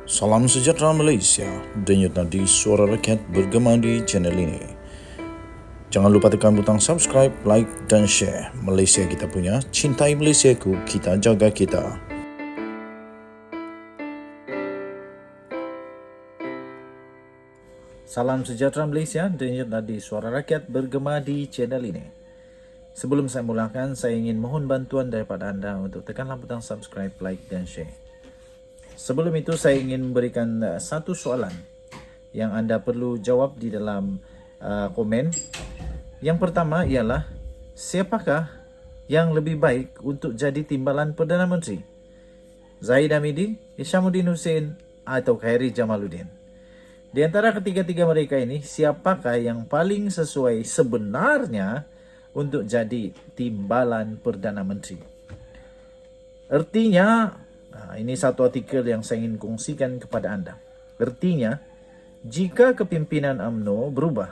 Salam sejahtera Malaysia, denyut nadi suara rakyat bergema di channel ini. Jangan lupa tekan butang subscribe, like dan share. Malaysia kita punya, cintai Malaysiaku, kita jaga kita. Salam sejahtera Malaysia, denyut nadi suara rakyat bergema di channel ini. Sebelum saya mulakan, saya ingin mohon bantuan daripada anda untuk tekanlah butang subscribe, like dan share. Sebelum itu saya ingin memberikan satu soalan yang anda perlu jawab di dalam komen. Yang pertama ialah, siapakah yang lebih baik untuk jadi timbalan Perdana Menteri? Zahid Hamidi, Hishamuddin Hussein atau Khairi Jamaluddin? Di antara ketiga-tiga mereka ini, siapakah yang paling sesuai sebenarnya untuk jadi timbalan Perdana Menteri? Artinya, ini satu artikel yang saya ingin kongsikan kepada anda. Artinya, jika kepimpinan UMNO berubah,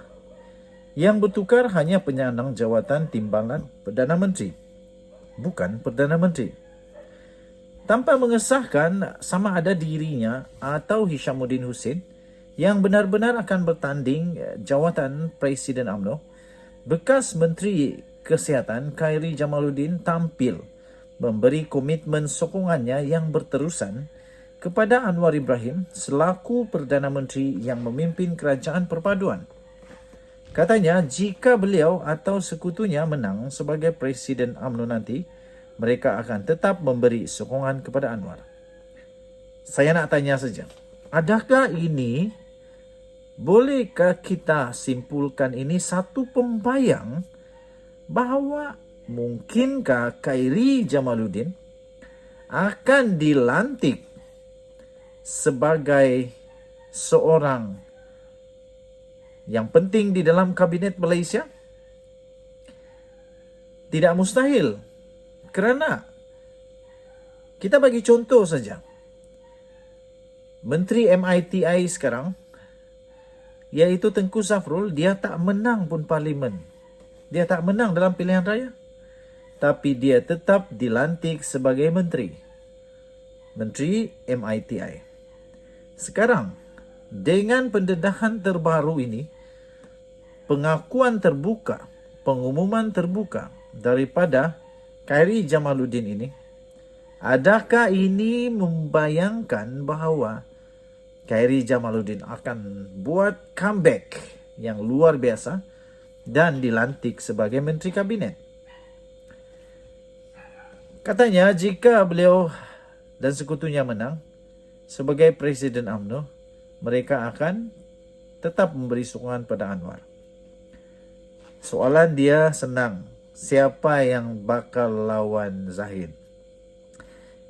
yang bertukar hanya penyandang jawatan timbalan Perdana Menteri, bukan Perdana Menteri. Tanpa mengesahkan sama ada dirinya atau Hishamuddin Hussein yang benar-benar akan bertanding jawatan Presiden UMNO, bekas Menteri Kesihatan Khairi Jamaluddin tampil memberi komitmen sokongannya yang berterusan kepada Anwar Ibrahim selaku Perdana Menteri yang memimpin kerajaan perpaduan. Katanya, jika beliau atau sekutunya menang sebagai Presiden UMNO nanti, mereka akan tetap memberi sokongan kepada Anwar. Saya nak tanya saja, adakah ini, bolehkah kita simpulkan ini satu pembayang bahawa mungkinkah Khairi Jamaluddin akan dilantik sebagai seorang yang penting di dalam kabinet Malaysia? Tidak mustahil. Kerana kita bagi contoh saja. Menteri MITI sekarang, iaitu Tengku Zafrul, dia tak menang pun parlimen. Dia tak menang dalam pilihan raya. Tapi dia tetap dilantik sebagai menteri. Menteri MITI. Sekarang, dengan pendedahan terbaru ini, pengakuan terbuka, pengumuman terbuka daripada Khairi Jamaluddin ini, adakah ini membayangkan bahawa Khairi Jamaluddin akan buat comeback yang luar biasa dan dilantik sebagai menteri kabinet? Katanya, jika beliau dan sekutunya menang sebagai Presiden UMNO, mereka akan tetap memberi sokongan pada Anwar. Soalan dia senang. Siapa yang bakal lawan Zahid?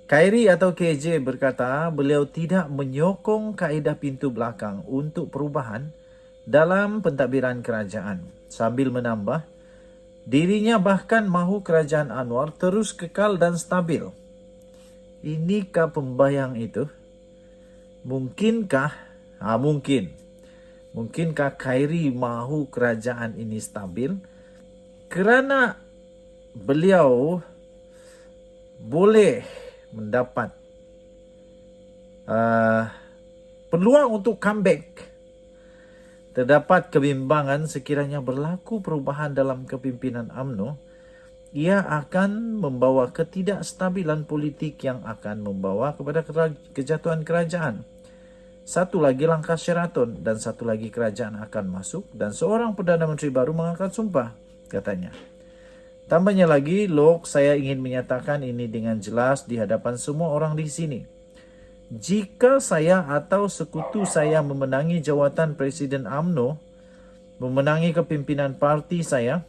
Khairi atau KJ berkata beliau tidak menyokong kaedah pintu belakang untuk perubahan dalam pentadbiran kerajaan. Sambil menambah, dirinya bahkan mahu kerajaan Anwar terus kekal dan stabil. Inikah pembayang itu? Mungkinkah? Mungkin. Mungkinkah Khairi mahu kerajaan ini stabil? Kerana beliau boleh mendapat peluang untuk comeback. Terdapat kebimbangan sekiranya berlaku perubahan dalam kepimpinan UMNO, ia akan membawa ketidakstabilan politik yang akan membawa kepada kejatuhan kerajaan. Satu lagi langkah Sheraton dan satu lagi kerajaan akan masuk dan seorang Perdana Menteri baru mengangkat sumpah, katanya. Tambahnya lagi, saya ingin menyatakan ini dengan jelas di hadapan semua orang di sini. Jika saya atau sekutu saya memenangi jawatan Presiden UMNO, memenangi kepimpinan parti saya,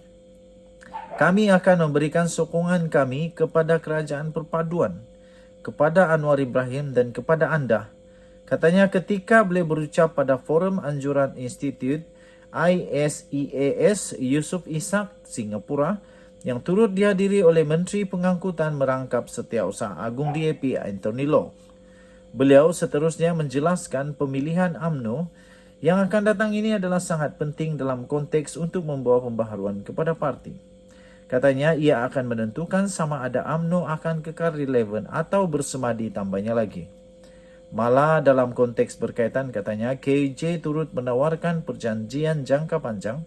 kami akan memberikan sokongan kami kepada kerajaan perpaduan, kepada Anwar Ibrahim dan kepada anda. Katanya ketika beliau berucap pada Forum Anjuran Institute ISEAS Yusof Ishak, Singapura, yang turut dihadiri oleh Menteri Pengangkutan Merangkap Setiausaha Agung DAP Anthony Loh. Beliau seterusnya menjelaskan pemilihan UMNO yang akan datang ini adalah sangat penting dalam konteks untuk membawa pembaharuan kepada parti. Katanya ia akan menentukan sama ada UMNO akan kekal relevan atau bersemadi, tambahnya lagi. Malah dalam konteks berkaitan katanya, KJ turut menawarkan perjanjian jangka panjang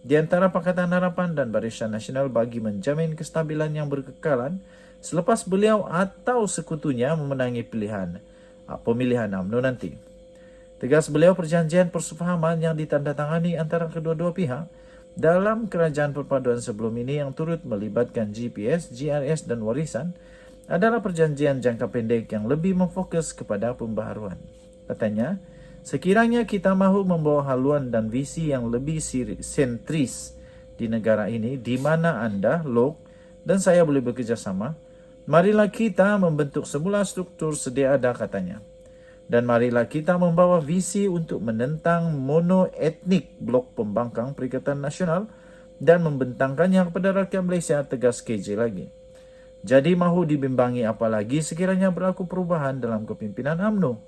di antara Pakatan Harapan dan Barisan Nasional bagi menjamin kestabilan yang berkekalan selepas beliau atau sekutunya memenangi pemilihan UMNO nanti. Tegas beliau, perjanjian persefahaman yang ditandatangani antara kedua-dua pihak dalam kerajaan perpaduan sebelum ini yang turut melibatkan GPS, GRS dan warisan adalah perjanjian jangka pendek yang lebih memfokus kepada pembaharuan. Katanya, sekiranya kita mahu membawa haluan dan visi yang lebih sentris di negara ini, di mana Anda, Lok, dan saya boleh bekerjasama, marilah kita membentuk semula struktur sedia ada, katanya. Dan marilah kita membawa visi untuk menentang monoetnik blok pembangkang Perikatan Nasional dan membentangkannya kepada rakyat Malaysia, tegas KJ lagi. Jadi mahu dibimbangi apalagi sekiranya berlaku perubahan dalam kepimpinan UMNO.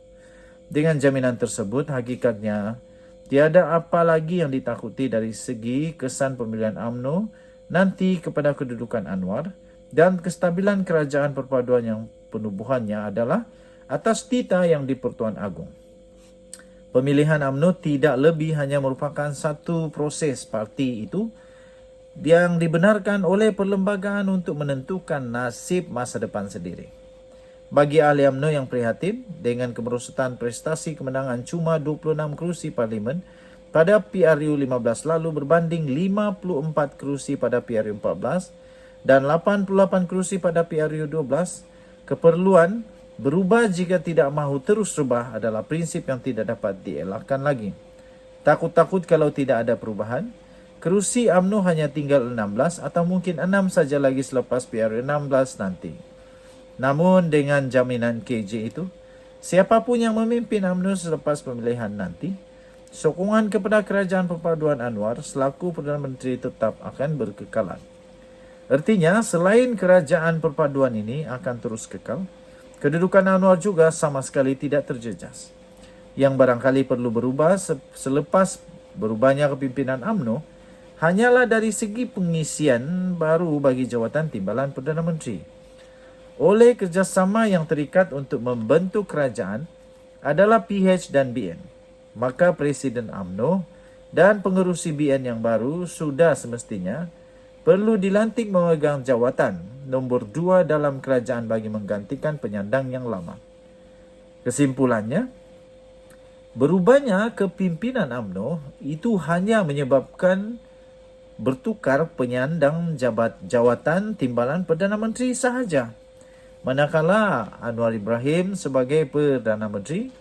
Dengan jaminan tersebut, hakikatnya tiada apa lagi yang ditakuti dari segi kesan pemilihan UMNO nanti kepada kedudukan Anwar dan kestabilan kerajaan perpaduan yang penubuhannya adalah atas tita yang di-Pertuan Agong. Pemilihan UMNO tidak lebih hanya merupakan satu proses parti itu yang dibenarkan oleh perlembagaan untuk menentukan nasib masa depan sendiri. Bagi ahli UMNO yang prihatin dengan kemerosotan prestasi kemenangan cuma 26 kerusi parlimen pada PRU 15 lalu berbanding 54 kerusi pada PRU 14 dan 88 kerusi pada PRU 12, keperluan berubah jika tidak mahu terus rubah adalah prinsip yang tidak dapat dielakkan lagi. Takut-takut kalau tidak ada perubahan, kerusi UMNO hanya tinggal 16 atau mungkin 6 saja lagi selepas PRU 16 nanti. Namun dengan jaminan KJ itu, siapapun yang memimpin UMNO selepas pemilihan nanti, sokongan kepada kerajaan perpaduan Anwar selaku Perdana Menteri tetap akan berkekalan. Artinya, selain kerajaan perpaduan ini akan terus kekal, kedudukan Anwar juga sama sekali tidak terjejas. Yang barangkali perlu berubah selepas berubahnya kepimpinan UMNO hanyalah dari segi pengisian baru bagi jawatan timbalan Perdana Menteri. Oleh kerjasama yang terikat untuk membentuk kerajaan adalah PH dan BN, maka Presiden UMNO dan pengerusi BN yang baru sudah semestinya perlu dilantik memegang jawatan nombor 2 dalam kerajaan bagi menggantikan penyandang yang lama. Kesimpulannya, berubahnya kepimpinan UMNO itu hanya menyebabkan bertukar penyandang jawatan timbalan Perdana Menteri sahaja. Manakala Anwar Ibrahim sebagai Perdana Menteri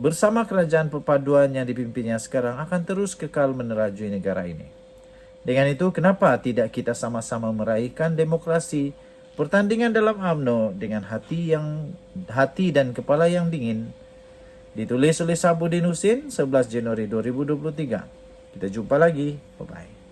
bersama kerajaan perpaduan yang dipimpinnya sekarang akan terus kekal menerajui negara ini. Dengan itu, kenapa tidak kita sama-sama meraihkan demokrasi pertandingan dalam UMNO dengan hati dan kepala yang dingin? Ditulis oleh Sabudin Husin 11 Januari 2023. Kita jumpa lagi. Bye-bye.